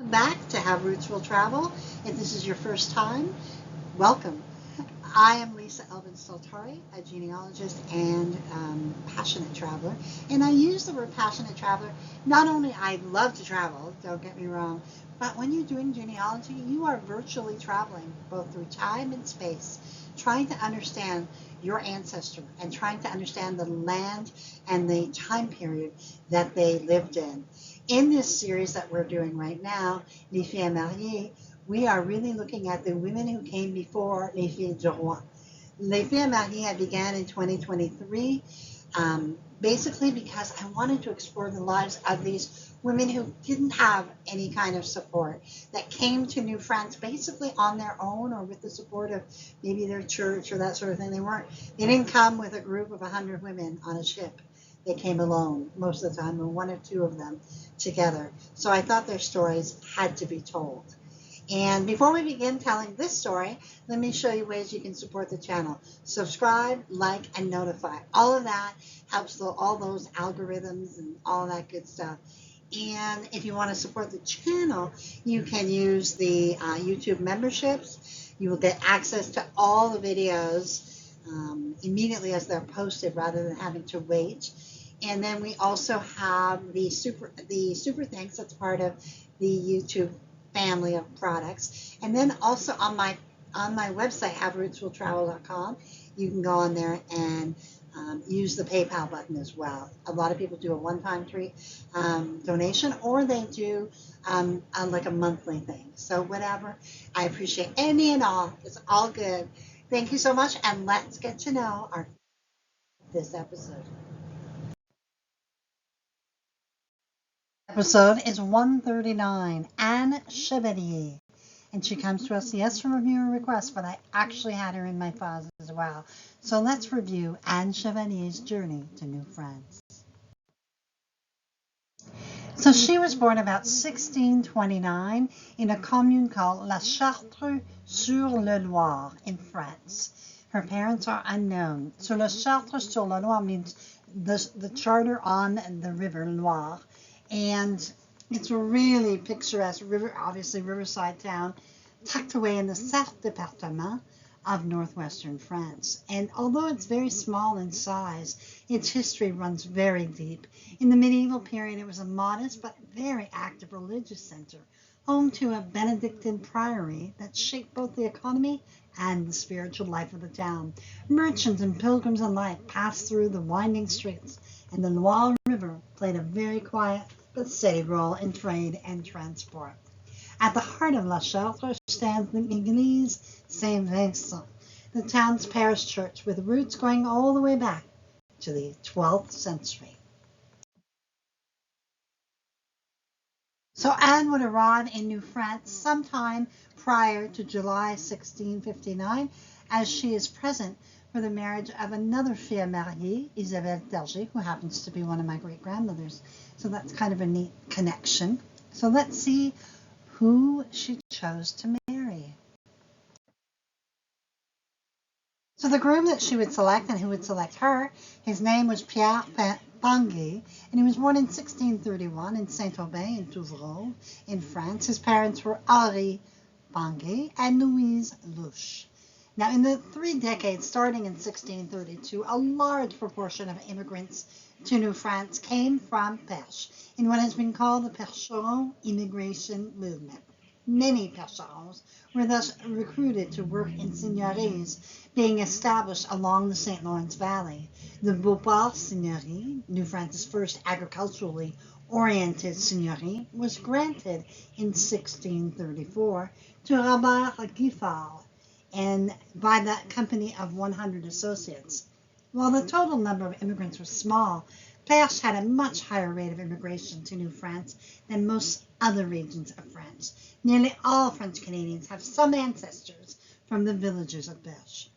Back to How Roots Will Travel. If this is your first time, welcome. I am Lisa Elvin Soltari, a genealogist and passionate traveler. And I use the word passionate traveler. Not only I love to travel, don't get me wrong, but when you're doing genealogy, you are virtually traveling both through time and space, trying to understand your ancestor and trying to understand the land and the time period that they lived in. In this series that we're doing right now, Les Filles Mariées, we are really looking at the women who came before Les Filles du Roi. Les Filles Mariées began in 2023, basically because I wanted to explore the lives of these women who didn't have any kind of support, that came to New France basically on their own or with the support of maybe their church or that sort of thing. They didn't come with a group of 100 women on a ship. They came alone most of the time, or one or two of them together. So I thought their stories had to be told. And before we begin telling this story, let me show you ways you can support the channel. Subscribe, like, and notify. All of that helps all those algorithms and all of that good stuff. And if you want to support the channel, you can use the YouTube memberships. You will get access to all the videos immediately as they're posted rather than having to wait. And then we also have the super thanks. That's part of the YouTube family of products. And then also on my website, haverootswilltravel.com, you can go on there and use the PayPal button as well. A lot of people do a one-time donation, or they do like a monthly thing. So whatever, I appreciate any and all. It's all good. Thank you so much, and let's get to know this episode. Episode is 139, Anne Chevalier. And she comes to us, yes, from a viewer request, but I actually had her in my files as well. So let's review Anne Chevalier's journey to New France. So she was born about 1629 in a commune called La Chartre-sur-le-Loir in France. Her parents are unknown. So La Chartre-sur-le-Loir means the charter on the river Loire. And it's a really picturesque river, obviously riverside town, tucked away in the Sarthe department of northwestern France. And although it's very small in size, its history runs very deep. In the medieval period, it was a modest but very active religious center, home to a Benedictine priory that shaped both the economy and the spiritual life of the town. Merchants and pilgrims alike passed through the winding streets, and the Loire River played a very quiet but steady role in trade and transport. At the heart of La Chartre stands the Église Saint-Vincent, the town's parish church with roots going all the way back to the 12th century. So Anne would arrive in New France sometime prior to July 1659, as she is present for the marriage of another fille mariée, Isabelle Terger, who happens to be one of my great-grandmothers. So that's kind of a neat connection. So let's see who she chose to marry. So the groom that she would select and who would select her, his name was Pierre Tanguy, and he was born in 1631 in Saint-Aubin in Touvreux in France. His parents were Henri Tanguy and Louise Louche. Now, in the 3 decades starting in 1632, a large proportion of immigrants to New France came from Perche, in what has been called the Percheron immigration movement. Many Percherons were thus recruited to work in seigneuries being established along the St. Lawrence Valley. The Beauport Seigneurie, New France's first agriculturally oriented seigneurie, was granted in 1634 to Robert Giffard, and by that company of 100 associates. While the total number of immigrants was small, Perche had a much higher rate of immigration to New France than most other regions of France. Nearly all French Canadians have some ancestors from the villages of Perche.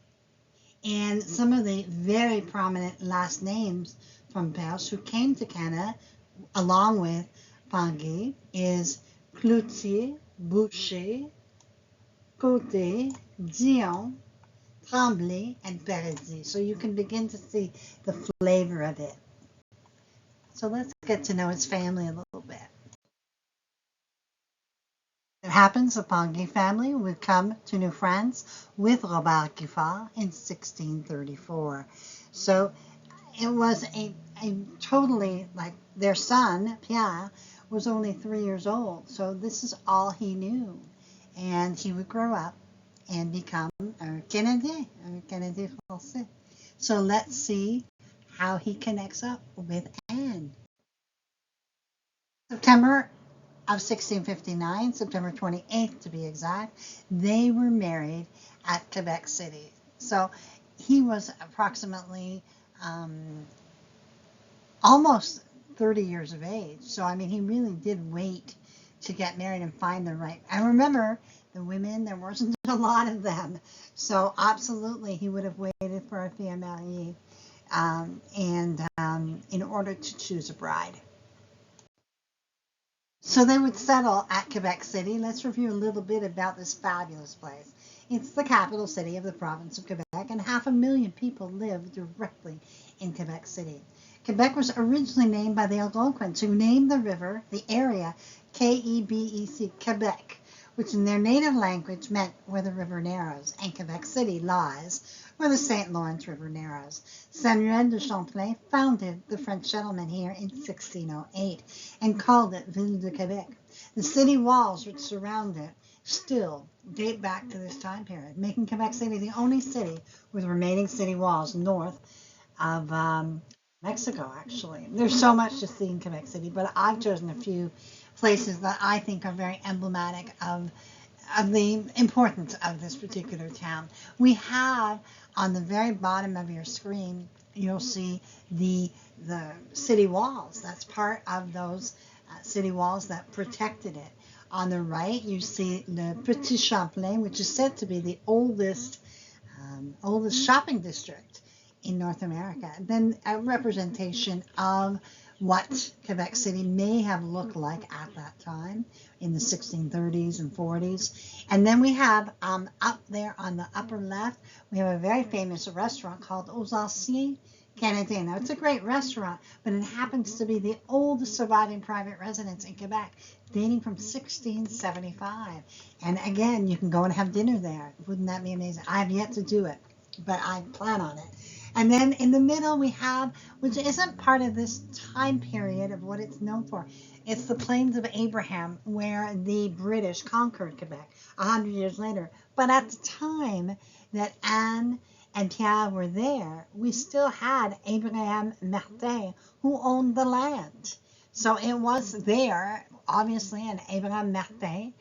And some of the very prominent last names from Perche who came to Canada along with Tanguy is Cloutier, Boucher, Côté, Dion, Tremblay, and Paradis. So you can begin to see the flavor of it. So let's get to know his family a little bit. happens the Pangui family would come to New France with Robert Giffard in 1634. So it was a totally, like, their son, Pierre, was only 3 years old. So this is all he knew. And he would grow up and become un Canadien français. So let's see how he connects up with Anne. September of 1659, September 28th to be exact, they were married at Quebec City. So he was approximately almost 30 years of age. So, I mean, he really did wait to get married and find the right. I remember the women, there wasn't a lot of them. So, absolutely, he would have waited for a fille mariée in order to choose a bride. So they would settle at Quebec City. Let's review a little bit about this fabulous place. It's the capital city of the province of Quebec, and 500,000 people live directly in Quebec City. Quebec was originally named by the Algonquins, who named the river, the area, K-E-B-E-C, Quebec, which in their native language meant where the river narrows, and Quebec City lies where the St. Lawrence River narrows. Samuel de Champlain founded the French settlement here in 1608 and called it Ville de Quebec. The city walls which surround it still date back to this time period, making Quebec City the only city with remaining city walls north of Mexico, actually. There's so much to see in Quebec City, but I've chosen a few places that I think are very emblematic of the importance of this particular town. We have on the very bottom of your screen, you'll see the city walls. That's part of those city walls that protected it. On the right, you see the Petit Champlain, which is said to be the oldest shopping district in North America. Then a representation of what Quebec City may have looked like at that time in the 1630s and 40s. And then we have up there on the upper left, we have a very famous restaurant called Aux Anciens Canadiens. Now, it's a great restaurant, but it happens to be the oldest surviving private residence in Quebec, dating from 1675. And again, you can go and have dinner there. Wouldn't that be amazing? I have yet to do it, but I plan on it. And then in the middle we have, which isn't part of this time period of what it's known for, it's the Plains of Abraham, where the British conquered Quebec 100 years later. But at the time that Anne and Pierre were there, we still had Abraham Martin, who owned the land. So it was there, obviously, and Abraham Martin,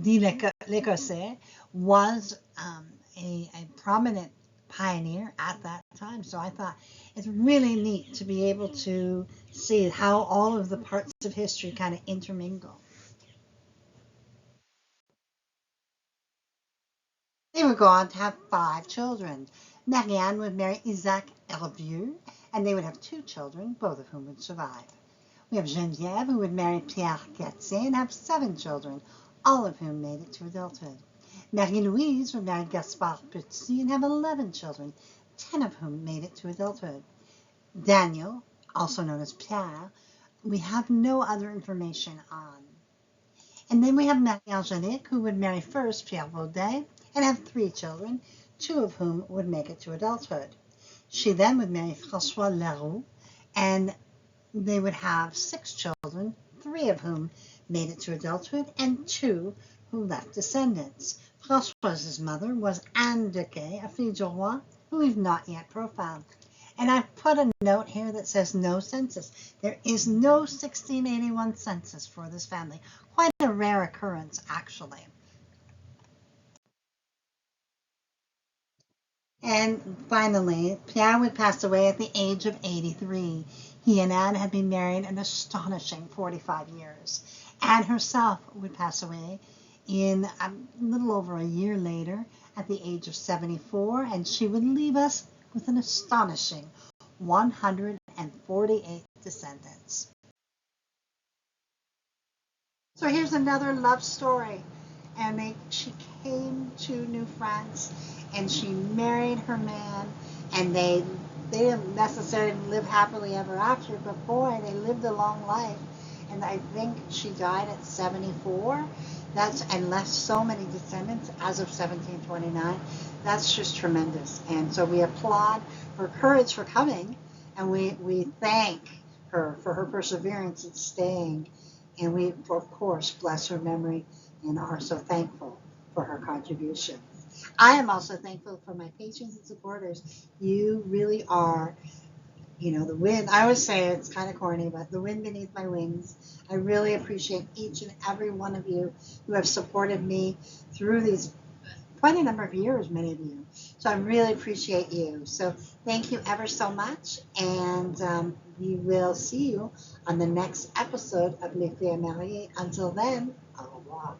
dit l'Écossais, was a prominent pioneer at that time. So I thought it's really neat to be able to see how all of the parts of history kind of intermingle. They would go on to have 5 children. Marianne would marry Isaac Hervieux, and they would have 2 children, both of whom would survive. We have Geneviève, who would marry Pierre Gatien and have 7 children, all of whom made it to adulthood. Marie-Louise would marry Gaspard Petit and have 11 children, 10 of whom made it to adulthood. Daniel, also known as Pierre, we have no other information on. And then we have Marie-Angelique, who would marry first Pierre Baudin and have 3 children, 2 of whom would make it to adulthood. She then would marry François Leroux, and they would have 6 children, 3 of whom made it to adulthood, and 2 who left descendants. Françoise's mother was Anne Dequet, a fille du roi, who we've not yet profiled. And I've put a note here that says no census. There is no 1681 census for this family. Quite a rare occurrence, actually. And finally, Pierre would pass away at the age of 83. He and Anne had been married an astonishing 45 years. Anne herself would pass away in a little over a year later at the age of 74, and she would leave us with an astonishing 148 descendants. So here's another love story. And she came to New France and she married her man, and they didn't necessarily live happily ever after, but boy, they lived a long life. And I think she died at 74. And left so many descendants as of 1729. That's just tremendous. And so we applaud her courage for coming, and we thank her for her perseverance in staying. And we, of course, bless her memory and are so thankful for her contributions. I am also thankful for my patrons and supporters. You really are, the wind. I always say it's kind of corny, but the wind beneath my wings. I really appreciate each and every one of you who have supported me through these quite a number of years, many of you. So I really appreciate you. So thank you ever so much, and we will see you on the next episode of Les Filles Mariées. Until then, au revoir.